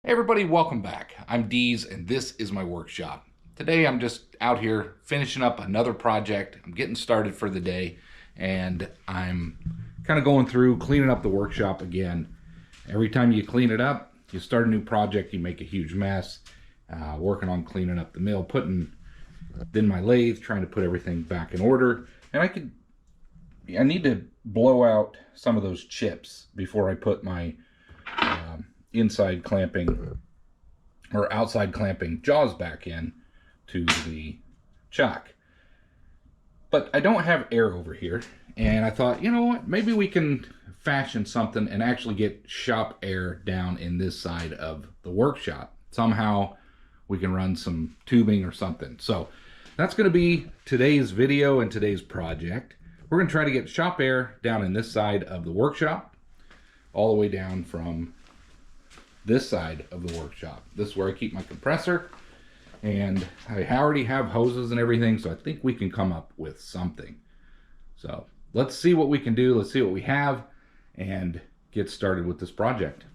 Hey everybody, welcome back. I'm Deez and this is my workshop. Today I'm just out here finishing up another project. I'm getting started for the day and I'm kind of going through cleaning up the workshop again. Every time you clean it up, you start a new project, you make a huge mess. Working on cleaning up the mill, putting in my lathe, trying to put everything back in order. And I need to blow out some of those chips before I put my inside clamping or outside clamping jaws back in to the chock. But I don't have air over here, and I thought, you know what, maybe we can fashion something and actually get shop air down in this side of the workshop. Somehow we can run some tubing or something. So that's going to be today's video and today's project. We're going to try to get shop air down in this side of the workshop, all the way down from this side of the workshop. This is where I keep my compressor, and I already have hoses and everything, so I think we can come up with something. So let's see what we can do, let's see what we have, and get started with this project.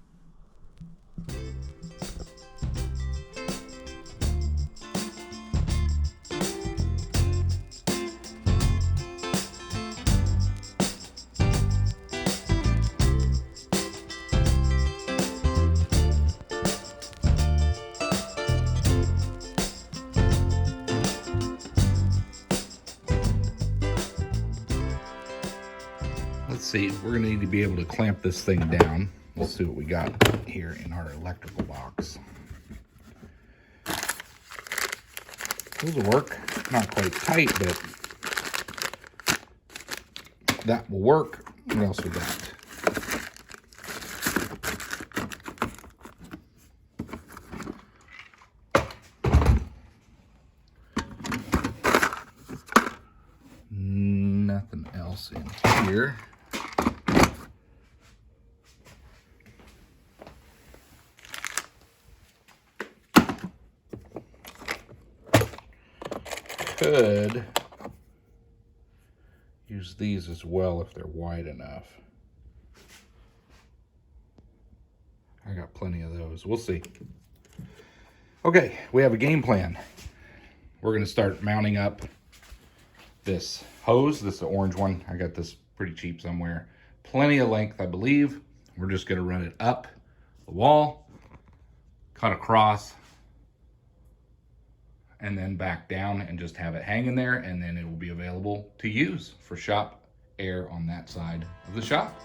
Let's see, we're gonna need to be able to clamp this thing down. Let's see what we got here in our electrical box. Those will work. Not quite tight, but that will work. What else we got? Nothing else in here. Could use these as well if they're wide enough. I got plenty of those. We'll see. Okay, we have a game plan. We're going to start mounting up this hose. This is the orange one. I got this pretty cheap somewhere. Plenty of length, I believe. We're just going to run it up the wall, cut across, and then back down and just have it hanging there, and then it will be available to use for shop air on that side of the shop.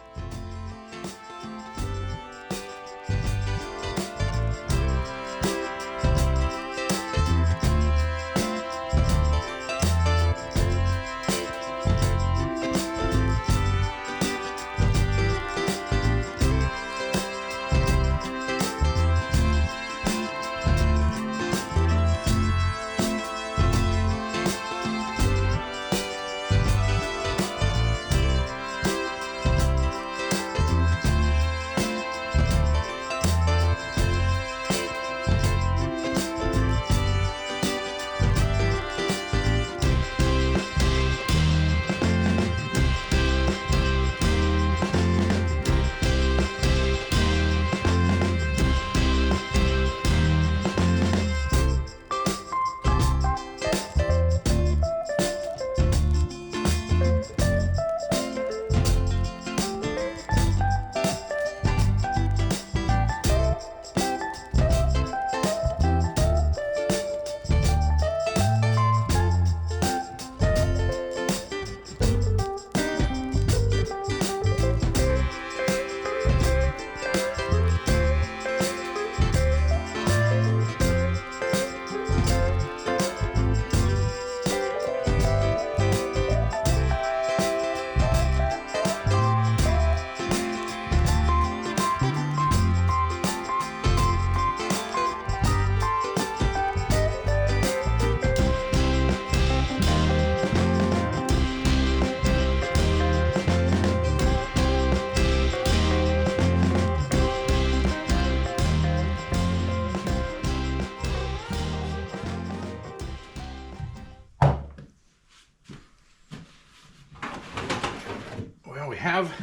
we have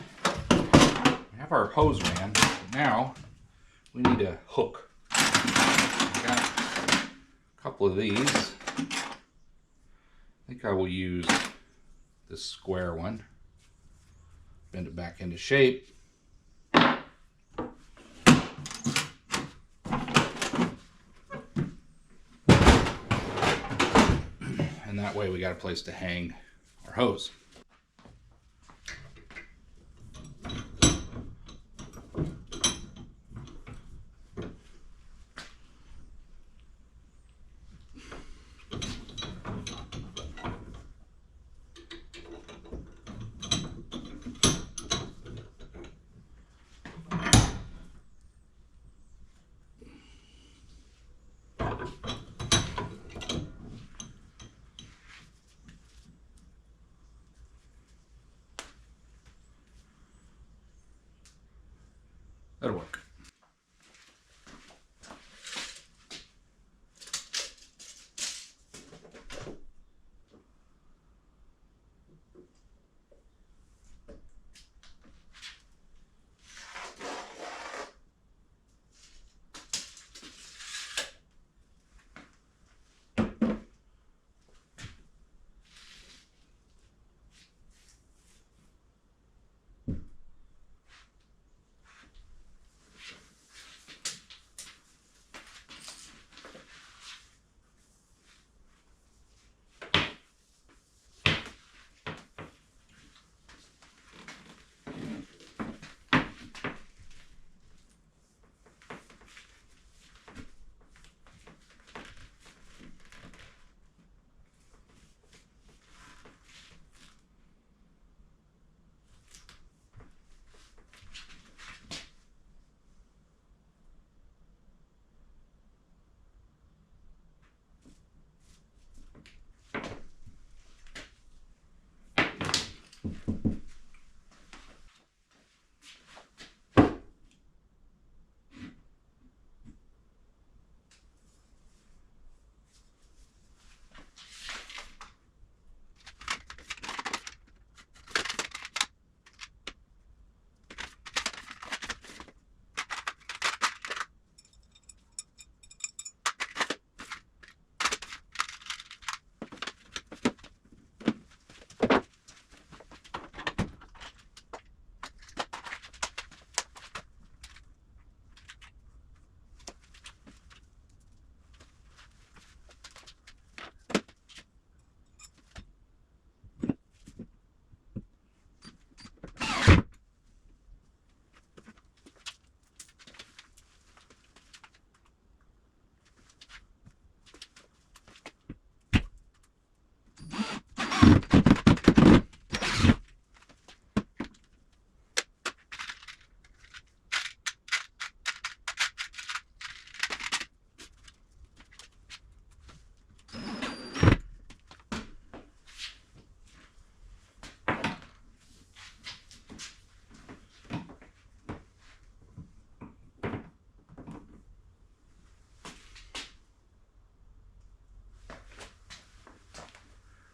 our hose ran. Now we need a hook. couple of these. I think I will use this square one. Bend it back into shape. And that way we got a place to hang our hose. That'll work.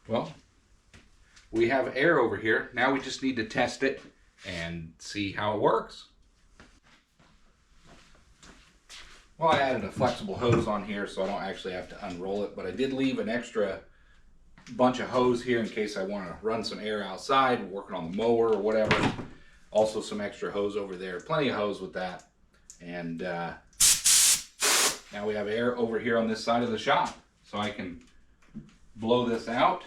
Well, we have air over here. Now we just need to test it and see how it works. Well, I added a flexible hose on here so I don't actually have to unroll it, but I did leave an extra bunch of hose here in case I want to run some air outside, working on the mower or whatever. Also some extra hose over there. Plenty of hose with that. And now we have air over here on this side of the shop. So I can blow this out.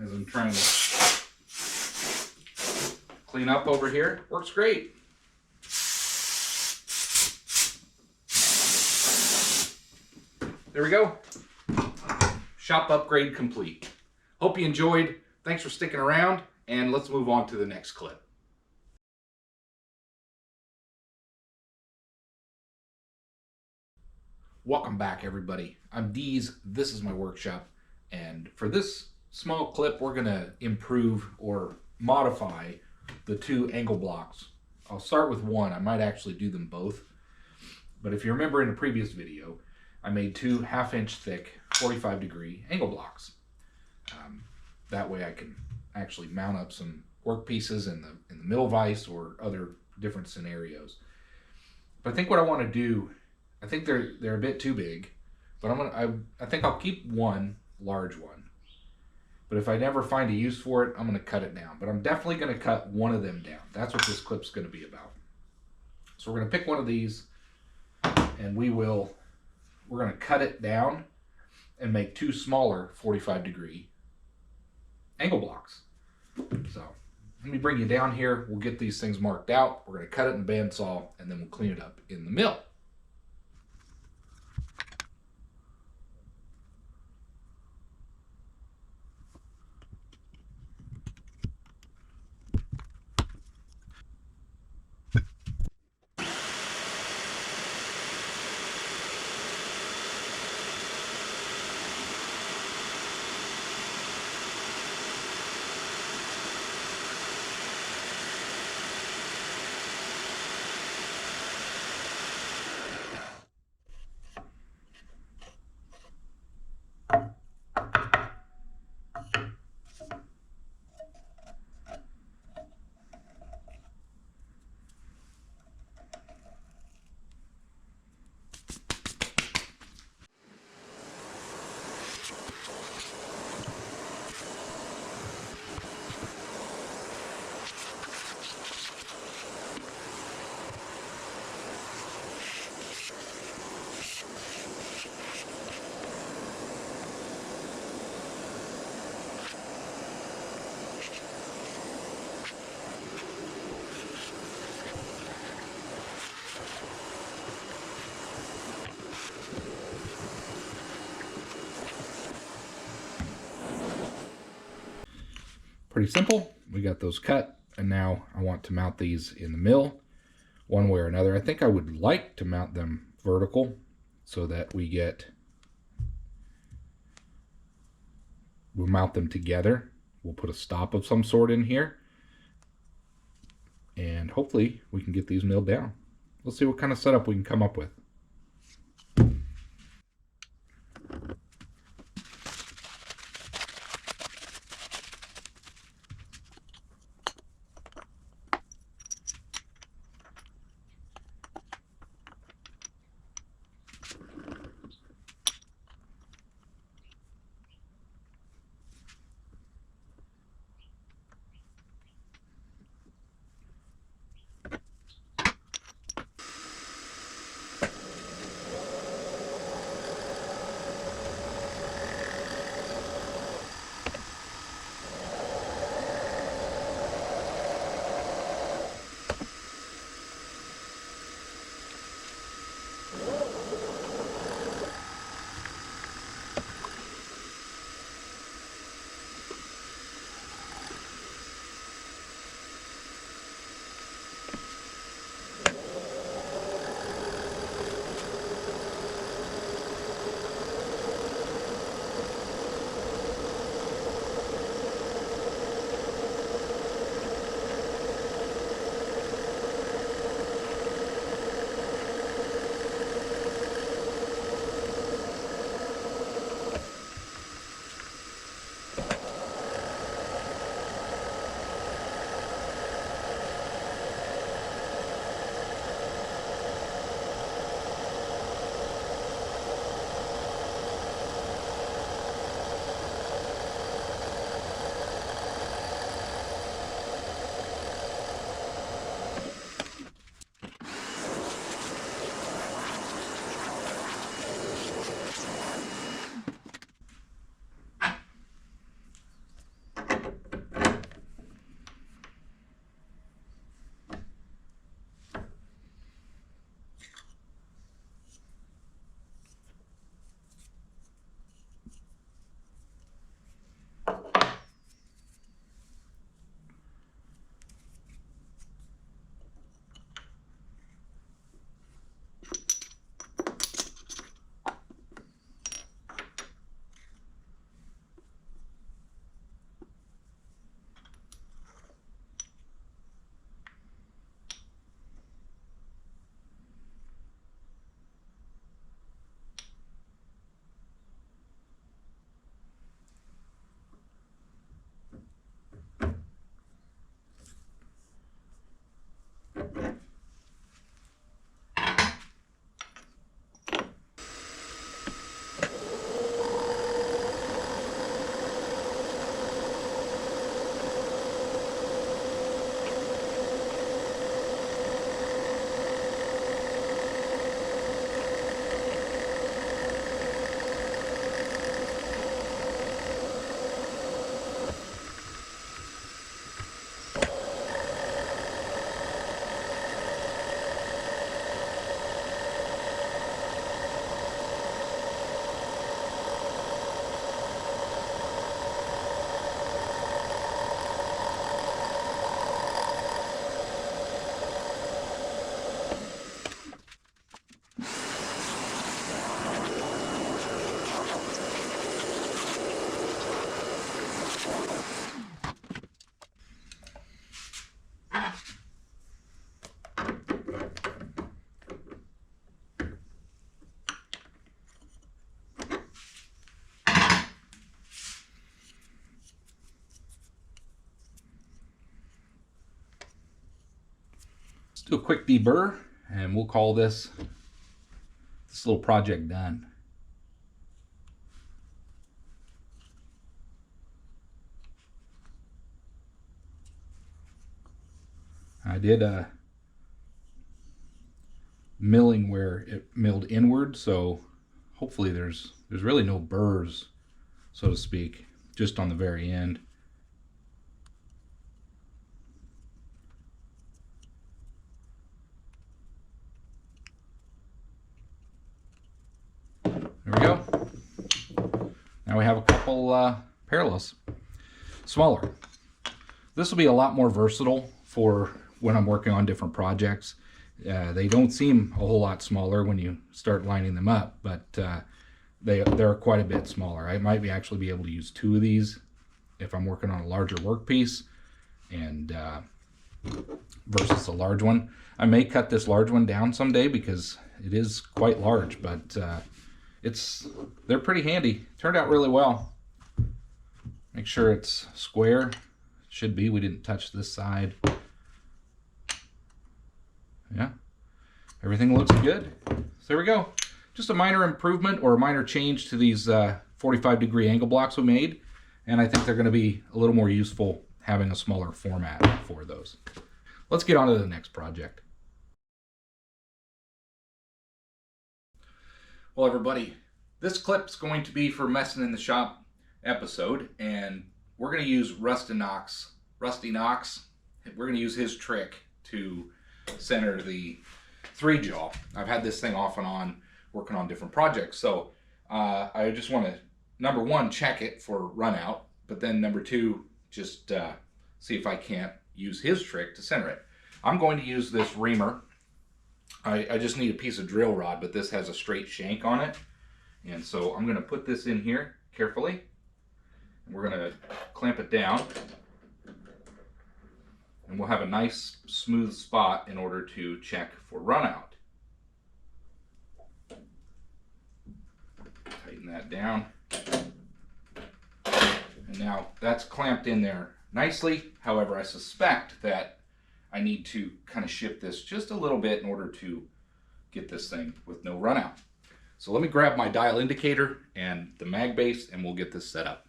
As I'm trying to clean up over here. Works great. There we go. Shop upgrade complete. Hope you enjoyed. Thanks for sticking around, and let's move on to the next clip. Welcome back, everybody. I'm Deez. This is my workshop, and for this small clip, we're going to improve or modify the two angle blocks. I'll start with one. I might actually do them both. But if you remember in a previous video, I made two 1/2 inch thick 45-degree angle blocks. That way I can actually mount up some work pieces in the mill vise or other different scenarios. But I think what I want to do, I think they're a bit too big, but I think I'll keep one large one. But if I never find a use for it, I'm going to cut it down. But I'm definitely going to cut one of them down. That's what this clip's going to be about. So we're going to pick one of these, and we're going to cut it down and make two smaller 45-degree angle blocks. So let me bring you down here. We'll get these things marked out. We're going to cut it in the bandsaw, and then we'll clean it up in the mill. Pretty simple. We got those cut, and now I want to mount these in the mill one way or another. I think I would like to mount them vertical so that we'll mount them together. We'll put a stop of some sort in here, and hopefully we can get these milled down. Let's see what kind of setup we can come up with. Let's do a quick deburr, and we'll call this little project done. I did milling where it milled inward, so hopefully there's really no burrs, so to speak, just on the very end. There we go. Now we have a couple parallels, smaller. This will be a lot more versatile for when I'm working on different projects. They don't seem a whole lot smaller when you start lining them up, but they're quite a bit smaller. I might actually be able to use 2 of these if I'm working on a larger workpiece, and versus a large one. I may cut this large one down someday because it is quite large, but they're pretty handy. Turned out really well. Make sure it's square. Should be. We didn't touch this side. Yeah, everything looks good. So there we go. Just a minor improvement or a minor change to these 45-degree angle blocks we made, and I think they're going to be a little more useful having a smaller format for those. Let's get on to the next project. Well, everybody, this clip's going to be for Messing in the Shop episode, and we're going to use Rusty Knox. We're going to use his trick to center the 3-jaw. I've had this thing off and on working on different projects, so I just want to, number 1, check it for run out, but then number 2, just see if I can't use his trick to center it. I'm going to use this reamer. I just need a piece of drill rod, but this has a straight shank on it, and so I'm going to put this in here carefully, and we're going to clamp it down. And we'll have a nice smooth spot in order to check for run out. Tighten that down. And now that's clamped in there nicely. However, I suspect that I need to kind of shift this just a little bit in order to get this thing with no run out. So let me grab my dial indicator and the mag base, and we'll get this set up.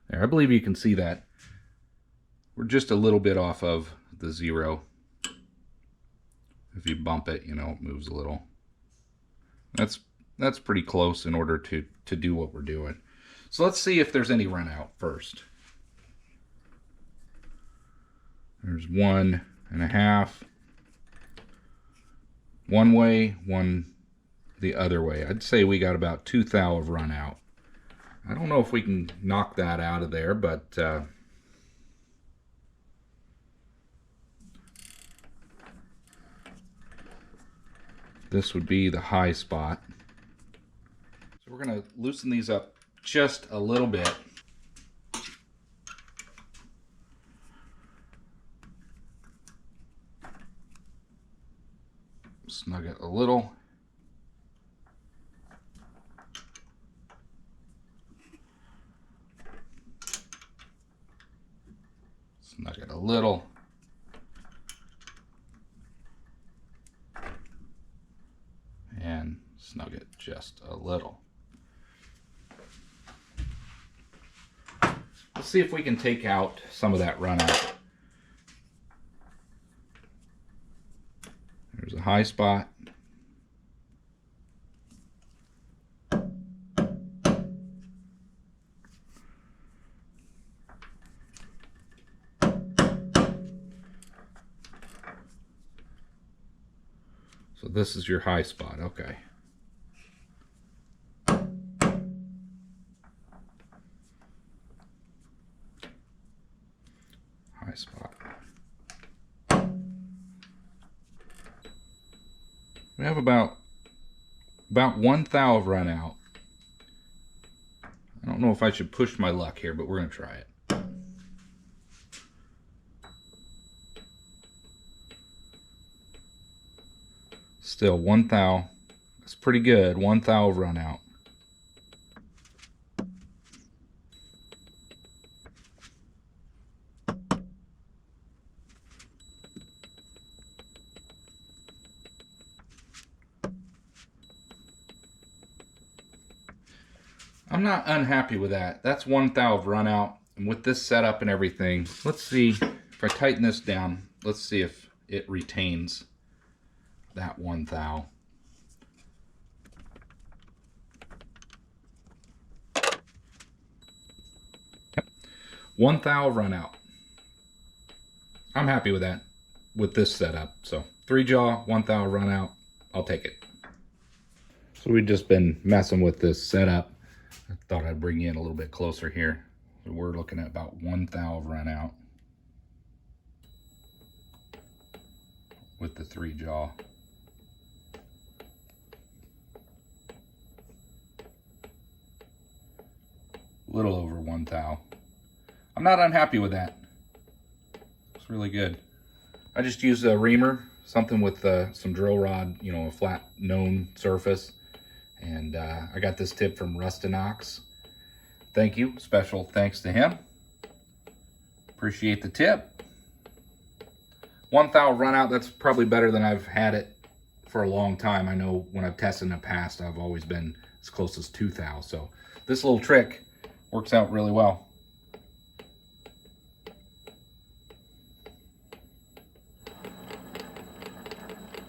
There, I believe you can see that. We're just a little bit off of the 0. If you bump it, it moves a little. That's pretty close in order to do what we're doing. So let's see if there's any run out first. There's 1.5. One way, 1 the other way. I'd say we got about 2 thou of run out. I don't know if we can knock that out of there, but this would be the high spot. So we're going to loosen these up just a little bit. Snug it a little. Snug it a little. And snug it just a little. Let's see if we can take out some of that run out. There's a high spot. So this is your high spot, okay. High spot. We have about 1 thou of run out. I don't know if I should push my luck here, but we're going to try it. Still 1 thou. That's pretty good. 1 thou of run out. I'm not unhappy with that. That's one thou of run out. And with this setup and everything, let's see if I tighten this down. Let's see if it retains that one thou. Yep. One thou of run out. I'm happy with that, with this setup. So 3-jaw, one thou run out. I'll take it. So we've just been messing with this setup. I thought I'd bring you in a little bit closer here. So we're looking at about one thou run out with the 3-jaw. A little over one thou. I'm not unhappy with that. It's really good. I just used a reamer, something with some drill rod, you know, a flat known surface. And I got this tip from Rustinox. Thank you. Special thanks to him. Appreciate the tip. One thou run out, that's probably better than I've had it for a long time. I know when I've tested in the past, I've always been as close as 2 thou. So this little trick works out really well.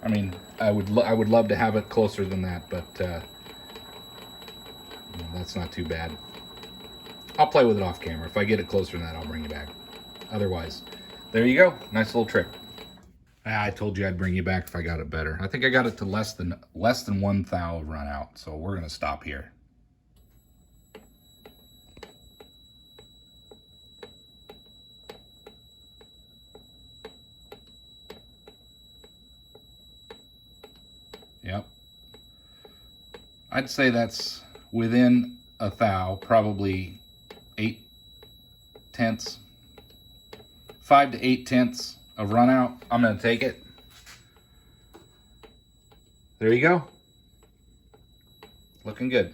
I mean, I would love to have it closer than that, but you know, that's not too bad. I'll play with it off camera. If I get it closer than that, I'll bring you back. Otherwise, there you go. Nice little trick. I told you I'd bring you back if I got it better. I think I got it to less than one thou run out. So we're gonna stop here. Yep. I'd say that's within a thou, probably 8/10, 5 to 8/10 of run out. I'm going to take it. There you go. Looking good.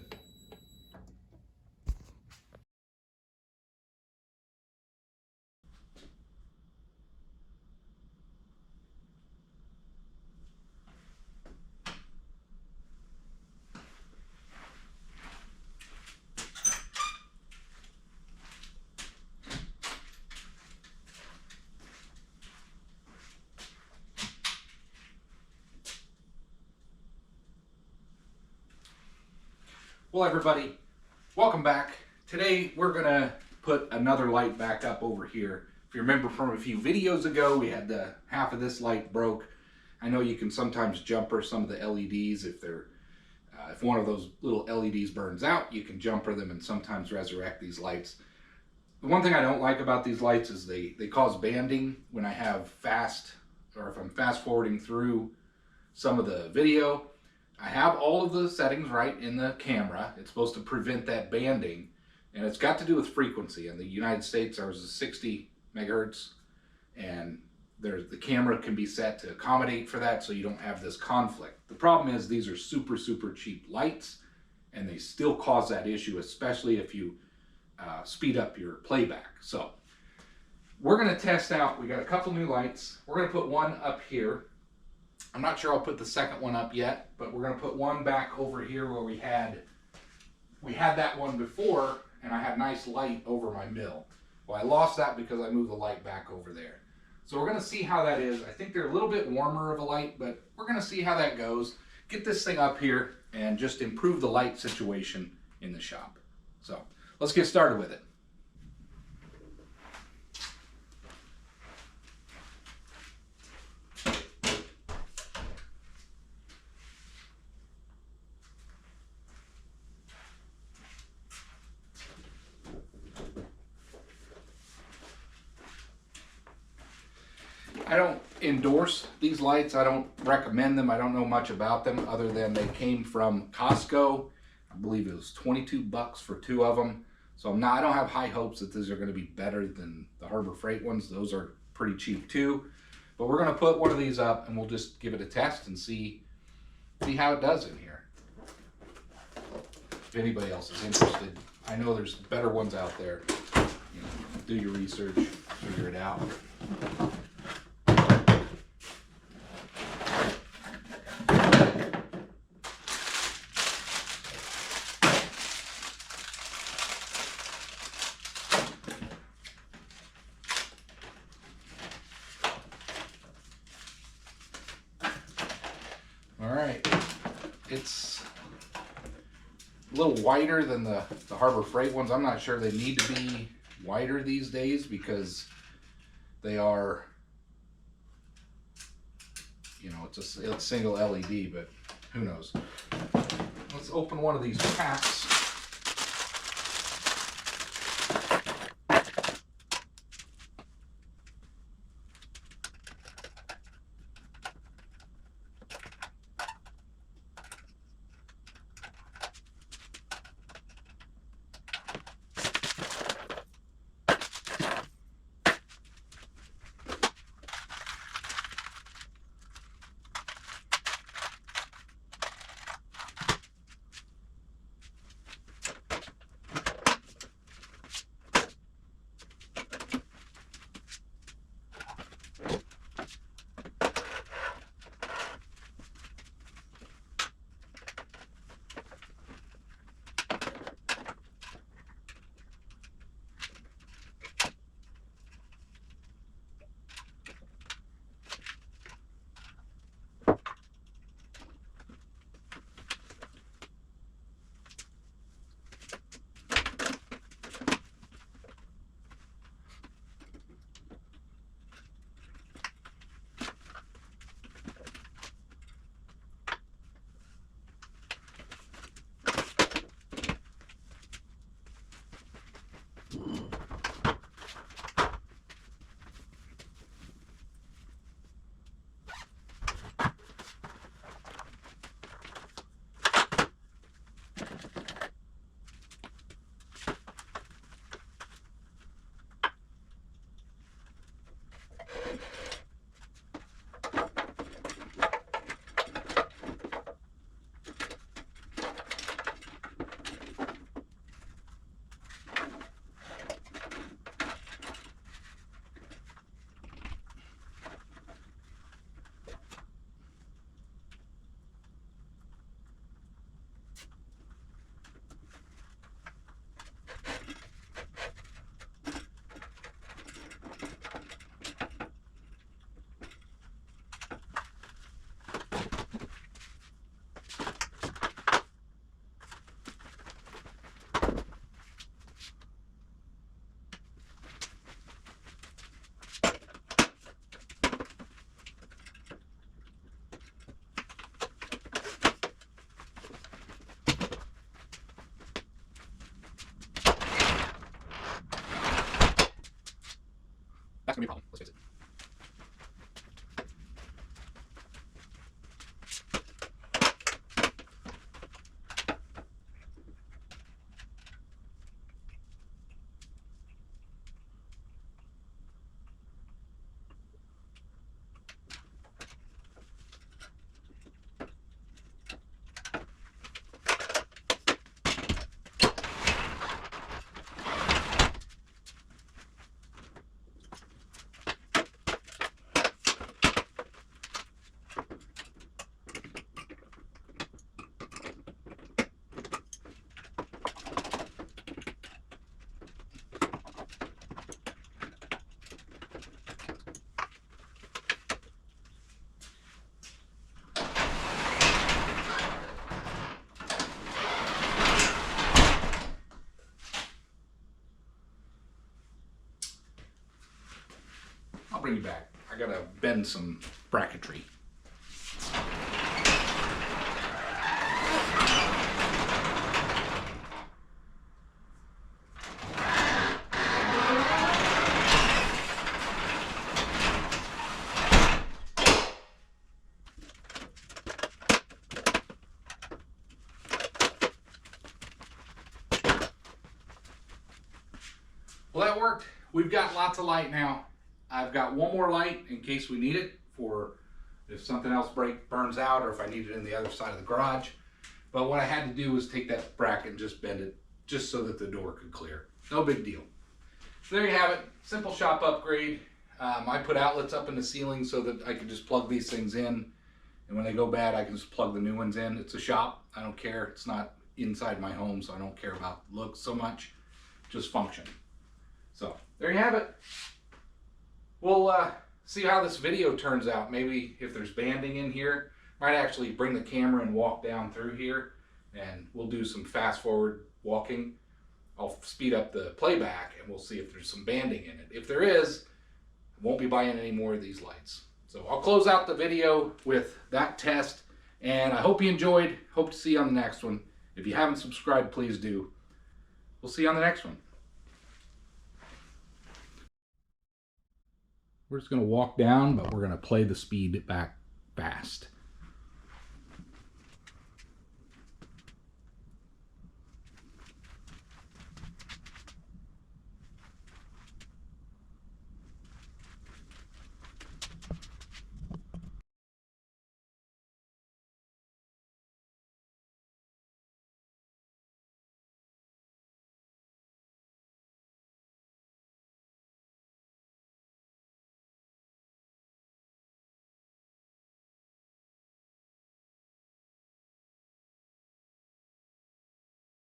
Well, everybody, welcome back. Today we're gonna put another light back up over here. If you remember from a few videos ago, we had the half of this light broke. I know you can sometimes jumper some of the LEDs if they're if one of those little LEDs burns out, you can jumper them and sometimes resurrect these lights. The one thing I don't like about these lights is they cause banding when I have fast, or if I'm fast forwarding through some of the video. I have all of the settings right in the camera. It's supposed to prevent that banding, and it's got to do with frequency. In the United States, ours is 60 megahertz, and the camera can be set to accommodate for that so you don't have this conflict. The problem is these are super, super cheap lights, and they still cause that issue, especially if you speed up your playback. So we're going to test out, we got a couple new lights. We're going to put one up here. I'm not sure I'll put the second one up yet, but we're going to put one back over here where we had that one before, and I had nice light over my mill. Well, I lost that because I moved the light back over there. So we're going to see how that is. I think they're a little bit warmer of a light, but we're going to see how that goes. Get this thing up here and just improve the light situation in the shop. So let's get started with it. I don't endorse these lights. I don't recommend them. I don't know much about them other than they came from Costco. I believe it was 22 bucks for 2 of them. So I don't have high hopes that these are going to be better than the Harbor Freight ones. Those are pretty cheap too. But we're going to put one of these up and we'll just give it a test and see how it does in here. If anybody else is interested, I know there's better ones out there. You know, do your research, figure it out. All right, it's a little wider than the Harbor Freight ones. I'm not sure they need to be wider these days because they are, you know, it's a single LED, but who knows. Let's open one of these packs. That's gonna be a problem, let's face it. I'll bring you back. I gotta bend some bracketry. Well, that worked. We've got lots of light now. I've got one more light in case we need it for if something else burns out or if I need it in the other side of the garage. But what I had to do was take that bracket and just bend it just so that the door could clear. No big deal. So there you have it. Simple shop upgrade. I put outlets up in the ceiling so that I could just plug these things in. And when they go bad, I can just plug the new ones in. It's a shop. I don't care. It's not inside my home, so I don't care about looks so much. Just function. So there you have it. We'll see how this video turns out. Maybe if there's banding in here. Might actually bring the camera and walk down through here, and we'll do some fast forward walking. I'll speed up the playback and we'll see if there's some banding in it. If there is, I won't be buying any more of these lights. So I'll close out the video with that test, and I hope you enjoyed. Hope to see you on the next one. If you haven't subscribed, please do. We'll see you on the next one. We're just going to walk down, but we're going to play the speed back fast.